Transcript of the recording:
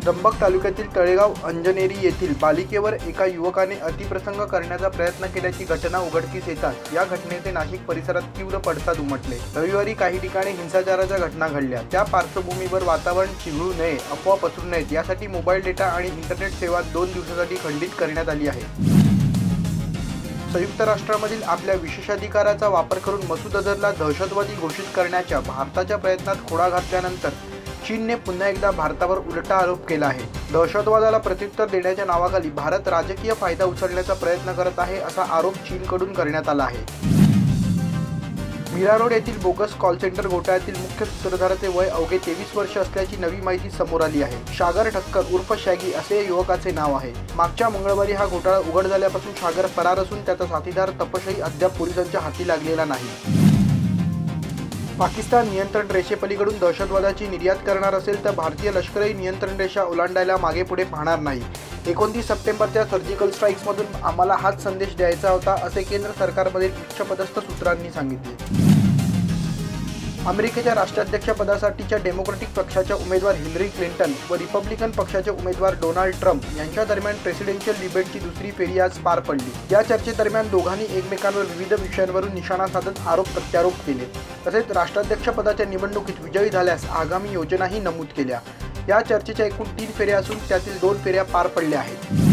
त्र्यंबक तालुक्यातील तळेगाव अंजनेरी येथील बालिकेवर एका युवकाने अतिप्रसंग करण्याचा प्रयत्न केल्याची घटना उघडकीस येताच या घटनेचे नाशिक परिसरात तीव्र पडसाद उमटले। रविवारी काही ठिकाणी हिंसाचाराच्या घटना घडल्या। त्या पार्श्वभूमीवर वातावरण चिघळू नये, अफवा पसरू नयेत यासाठी मोबाईल डेटा आणि इंटरनेट सेवा 2 दिवसांसाठी खंडित करण्यात आली आहे। संयुक्त राष्ट्रांमधील आपल्या विशेषाधिकाराचा वापर करून मसूद अझहरला दहशतवादी घोषित करण्याच्या भारताच्या प्रयत्नात खोडा घातल्यानंतर चीनने पुन्हा एकदा भारतावर उलटा आरोप केला आहे। दहशतवादाला प्रत्युत्तर देण्याच्या नावाखाली भारत राजकीय फायदा उचलण्याचा प्रयत्न करत आहे असा आरोप चीनकडून करण्यात आला आहे। मीरा रोड येथील बोगस कॉल सेंटर घोटाळ्यातील मुख्य सूत्रधाराचे वय अवघे 23 वर्ष असल्याची नवी माहिती समोर आली आहे। सागर ठक्कर उर्फ शॅगी असे या युवकाचे नाव आहे। मागच्या मंगळवारी हा घोटाळा उघड झाल्यापासून सागर फरार असून त्याचा साथीदार तपसही अद्याप पोलिसांच्या हाती लागलेला नाही। पाकिस्तान नियंत्रण रेषेपलीकडून दहशतवादाची निर्यात करणार असेल तर भारतीय लष्करही नियंत्रण रेषा ओलांडायला मागे पुढे पाहणार नाही। 29 सप्टेंबरच्या सर्जिकल स्ट्राईक्समधून आम्हाला हाच संदेश द्यायचा होता असे केंद्र सरकारमधील उच्चपदस्थ सूत्रांनी सांगितले। अमेरिकेच्या राष्ट्राध्यक्षपदासाठीच्या डेमोक्रॅटिक पक्षाच्या उमेदवार हिलरी क्लिंटन व रिपब्लिकन पक्षाचे उमेदवार डोनाल्ड ट्रम्प यांच्या दरम्यान प्रेसिडेन्शियल डिबेटची दुसरी फेरी आज पार पडली। या चर्चेदरम्यान दोघांनी एकमेकांवर विविध विषयांवरून निशाणा साधत आरोप प्रत्यारोप केले। तसेच राष्ट्राध्यक्षपदाच्या निवडणुकीत विजयी झाल्यास आगामी योजनाही नमूद केल्या। या चर्चेच्या एकूण 3 फेऱ्या असून त्यातील 2 फेऱ्या पार पडल्या आहेत।